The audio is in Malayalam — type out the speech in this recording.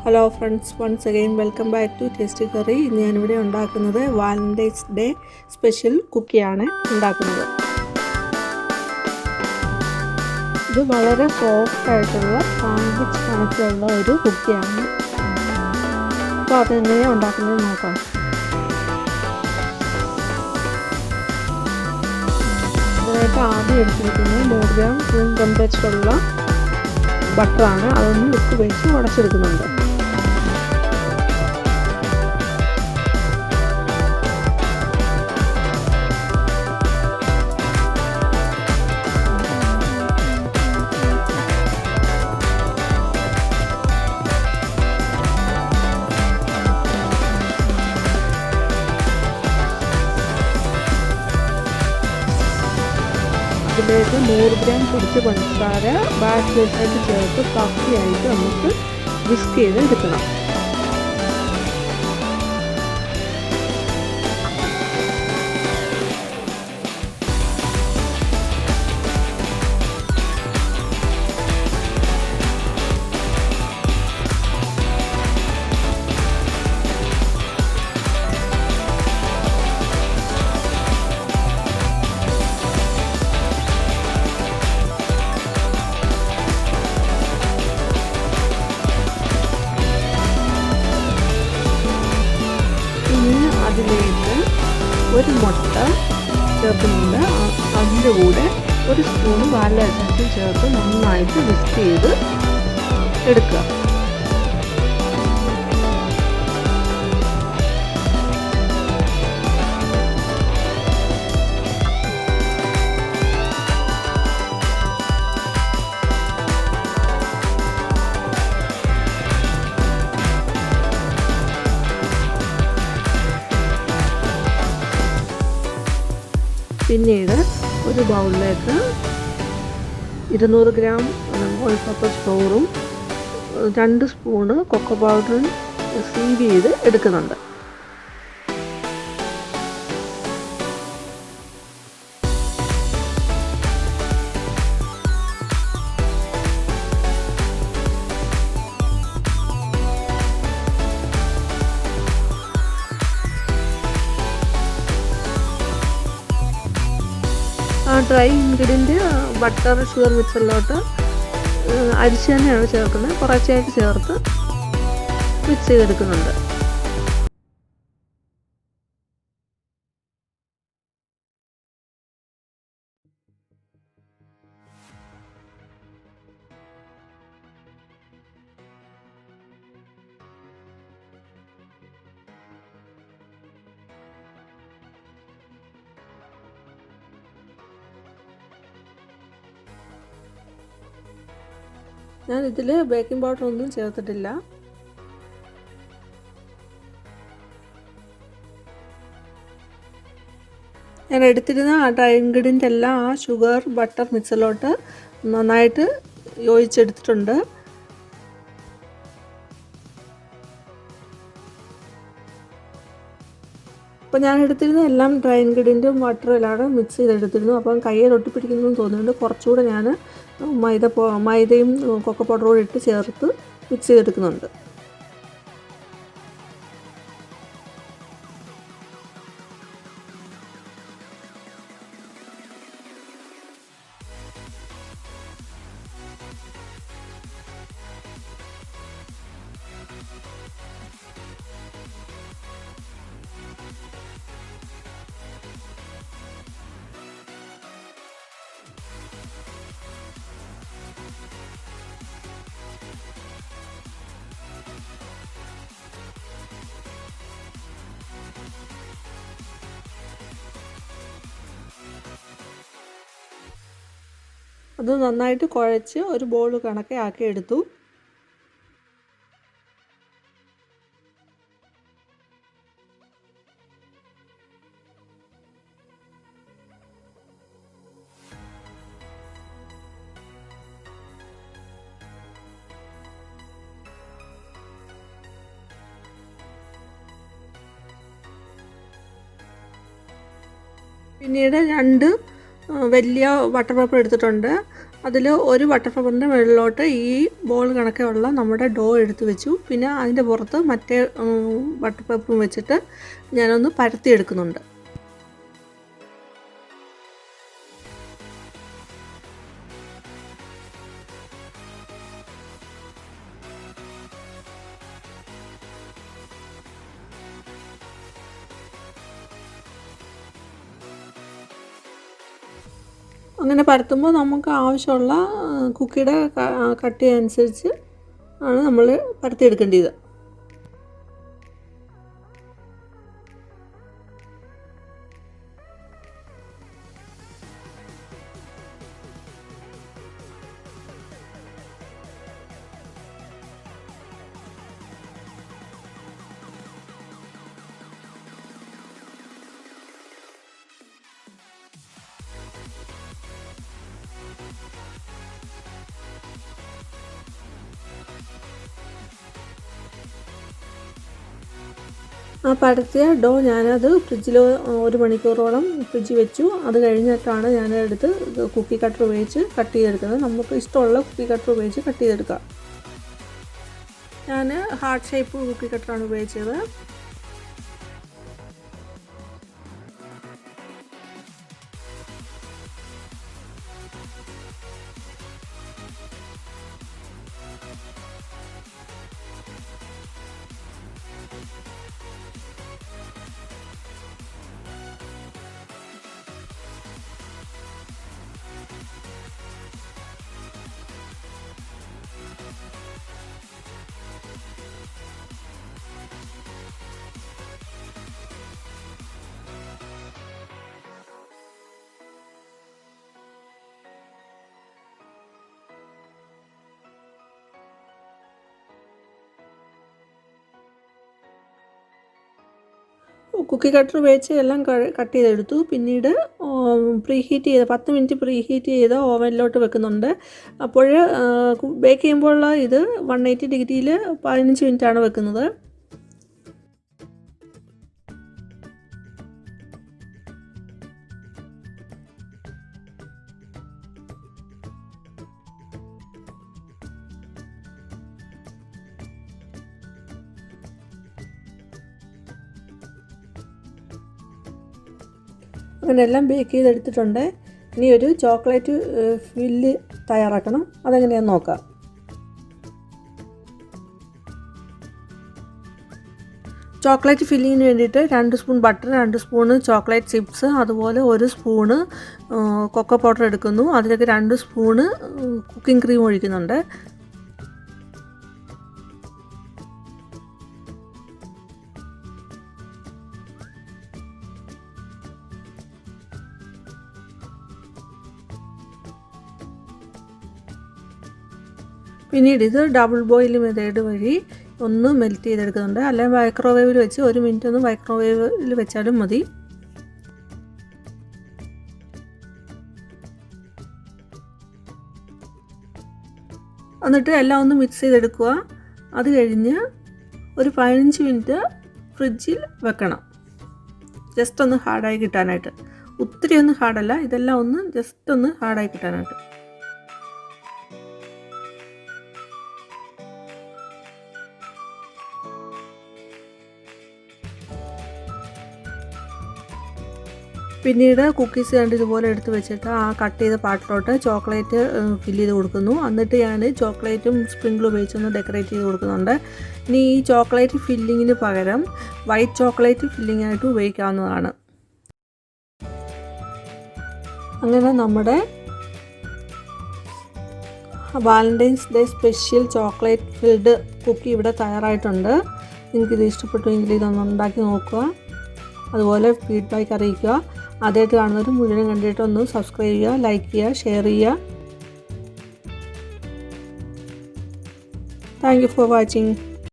Hello friends, once again welcome back to tasty curry. ഇന്ന് ഞാനിവിടെ ഉണ്ടാക്കുന്നത് വാലൻറ്റൈൻസ് ഡേ സ്പെഷ്യൽ കുക്കിയാണ് ഉണ്ടാക്കുന്നത്. ഇത് വളരെ സോഫ്റ്റ് ആയിട്ടുള്ള സാൻഡ്വിച്ച് കണക്കുള്ള ഒരു കുക്കിയാണ്. അപ്പോൾ അതെങ്ങനെയാണ് ഉണ്ടാക്കുന്നത് നോക്കാം. ഇതിനായിട്ട് ആദ്യം എടുത്തിരിക്കുന്നത് 100 ഗ്രാം റൂം ടെമ്പറേച്ചറുള്ള ബട്ടറാണ്. അതൊന്ന് ഉപ്പ് വെച്ച് ഉടച്ചെടുക്കുന്നുണ്ട്. അതിലേക്ക് 100 ഗ്രാം പൊടിച്ച പഞ്ചസാര ബാറ്ററിലേക്ക് ചേർത്ത് പഫിയായിട്ട് നമുക്ക് വിസ്ക് ചെയ്ത് എടുക്കണം. അതിലേക്ക് ഒരു മുട്ട ചേർക്കുന്നുണ്ട്. അതിൻ്റെ കൂടെ ഒരു സ്പൂൺ വാനില എസൻസും ചേർത്ത് നന്നായിട്ട് വിസ്ക് ചെയ്ത് എടുക്കുക. പിന്നീട് ഒരു ബൗളിലേക്ക് 200 ഗ്രാം ഓൾ പർപ്പസ് ഫ്ലോറും 2 സ്പൂണ് കൊക്കോ പൗഡറും സീവ് ചെയ്ത് എടുക്കുന്നുണ്ട്. ഡ്രൈ ഇൻഗ്രീഡിയൻറ്റ് ബട്ടർ ഷുഗർ മിക്സറിലോട്ട് അരിച്ച് തന്നെയാണ് ചേർക്കുന്നത്. കുറച്ചായിട്ട് ചേർത്ത് മിക്സ് ചെയ്തെടുക്കുന്നുണ്ട്. ഞാൻ ഇതിൽ ബേക്കിംഗ് പൗഡർ ഒന്നും ചേർത്തിട്ടില്ല. ഞാൻ എടുത്തിരുന്ന ആ ഡ്രൈ ഇൻഗ്രീഡിയൻ്റ് എല്ലാം ആ ഷുഗർ ബട്ടർ മിക്സറിലോട്ട് നന്നായിട്ട് യോജിച്ചെടുത്തിട്ടുണ്ട്. അപ്പോൾ ഞാൻ എടുത്തിരുന്ന എല്ലാം ഡ്രൈ ഇൻഗ്രീഡിയൻറ്റും ബട്ടറും എല്ലാം മിക്സ് ചെയ്തെടുത്തിരുന്നു. അപ്പം കയ്യിൽ ഒട്ടിപ്പിടിക്കുന്നു തോന്നുന്നുണ്ട്. കുറച്ചുകൂടെ ഞാൻ മൈദയും കൊക്കോ പൗഡറും ഇട്ട് ചേർത്ത് മിക്സ് ചെയ്തെടുക്കുന്നുണ്ട്. അത് നന്നായിട്ട് കുഴച്ച് ഒരു ബോൾ കണക്കെ ആക്കി എടുത്തു. പിന്നീട് 2 വലിയ ബട്ടർ പേപ്പർ എടുത്തിട്ടുണ്ട്. അതിൽ ഒരു ബട്ടർ പേപ്പറിൻ്റെ മുകളിലോട്ട് ഈ ബോൾ കണക്കുള്ള നമ്മുടെ ഡോ എടുത്ത് വെച്ചു. പിന്നെ അതിൻ്റെ പുറത്ത് മറ്റേ ബട്ടർ പേപ്പറും വെച്ചിട്ട് ഞാനൊന്ന് പരത്തിയെടുക്കുന്നുണ്ട്. അങ്ങനെ പരത്തുമ്പോൾ നമുക്ക് ആവശ്യമുള്ള കുക്കിയുടെ കട്ടി അനുസരിച്ച് ആണ് നമ്മൾ പരത്തിയെടുക്കേണ്ടത്. ആ പരത്തിയ ഡോ ഞാനത് ഫ്രിഡ്ജിൽ 1 മണിക്കൂറോളം ഫ്രിഡ്ജിൽ വെച്ചു. അത് കഴിഞ്ഞിട്ടാണ് ഞാനെടുത്ത് കുക്കി കട്ടർ ഉപയോഗിച്ച് കട്ട് ചെയ്തെടുക്കുന്നത്. നമുക്ക് ഇഷ്ടമുള്ള കുക്കി കട്ടർ ഉപയോഗിച്ച് കട്ട് ചെയ്തെടുക്കാം. ഞാൻ ഹാർട്ട് ഷേപ്പ് കുക്കി കട്ടറാണ് ഉപയോഗിച്ചത്. കുക്കി കട്ടർ ഉപയോഗിച്ച് എല്ലാം കട്ട് ചെയ്തെടുത്തു. പിന്നീട് പ്രീഹീറ്റ് ചെയ്ത 10 മിനിറ്റ് പ്രീഹീറ്റ് ചെയ്ത ഓവനിലോട്ട് വെക്കുന്നുണ്ട്. അപ്പോൾ ബേക്ക് ചെയ്യുമ്പോൾ ഇത് 180 ഡിഗ്രിയിൽ 15 മിനിറ്റാണ് വെക്കുന്നത്. അങ്ങനെ എല്ലാം ബേക്ക് ചെയ്തെടുത്തിട്ടുണ്ട്. ഇനി ഒരു ചോക്ലേറ്റ് ഫില്ല് തയ്യാറാക്കണം. അതെങ്ങനെയാണെന്ന് നോക്കാം. ചോക്ലേറ്റ് ഫില്ലിങ്ങിന് വേണ്ടിയിട്ട് 2 spoon butter, 2 spoon chocolate chips, അതുപോലെ 1 സ്പൂണ് കൊക്കോ പൗഡർ എടുക്കുന്നു. അതിലേക്ക് 2 സ്പൂണ് കുക്കിംഗ് ക്രീം ഒഴിക്കുന്നുണ്ട്. പിന്നീട് ഇത് ഡബിൾ ബോയിൽ മെത്തേഡ് വഴി ഒന്ന് മെൽറ്റ് ചെയ്തെടുക്കുന്നുണ്ട്. അല്ലെങ്കിൽ മൈക്രോവേവിൽ വെച്ച് 1 മിനിറ്റ് ഒന്ന് മൈക്രോവേവിൽ വെച്ചാലും മതി. എന്നിട്ട് എല്ലാം ഒന്ന് മിക്സ് ചെയ്തെടുക്കുക. അത് കഴിഞ്ഞ് ഒരു 15 മിനിറ്റ് ഫ്രിഡ്ജിൽ വെക്കണം. ജസ്റ്റ് ഒന്ന് ഹാർഡായി കിട്ടാനായിട്ട്. ഒത്തിരി ഒന്നും ഹാർഡല്ല, ഇതെല്ലാം ഒന്ന് ജസ്റ്റ് ഒന്ന് ഹാർഡായി കിട്ടാനായിട്ട്. പിന്നീട് കുക്കീസ് കണ്ട് ഇതുപോലെ എടുത്ത് വെച്ചിട്ട് ആ കട്ട് ചെയ്ത പാട്ടിലോട്ട് ചോക്ലേറ്റ് ഫില്ല് ചെയ്ത് കൊടുക്കുന്നു. എന്നിട്ട് ഞാൻ ചോക്ലേറ്റും സ്പ്രിങ്കിളും ഉപയോഗിച്ചൊന്ന് ഡെക്കറേറ്റ് ചെയ്ത് കൊടുക്കുന്നുണ്ട്. ഇനി ഈ ചോക്ലേറ്റ് ഫില്ലിങ്ങിന് പകരം വൈറ്റ് ചോക്ലേറ്റ് ഫില്ലിംഗ് ആയിട്ട് ഉപയോഗിക്കാവുന്നതാണ്. അങ്ങനെ നമ്മുടെ Valentine's day special chocolate filled cookie ഇവിടെ തയ്യാറായിട്ടുണ്ട്. നിങ്ങൾക്കിത് ഇഷ്ടപ്പെട്ടുവെങ്കിൽ ഇതൊന്ന് ഉണ്ടാക്കി നോക്കുക. അതുപോലെ ഫീഡ്ബാക്ക് അറിയിക്കുക. ആദ്യമായിട്ട് കാണുന്നവർ മുഴുവൻ കണ്ടിട്ട് ഒന്ന് സബ്സ്ക്രൈബ് ചെയ്യുക, ലൈക്ക് ചെയ്യുക, ഷെയർ ചെയ്യുക. Thank you for watching.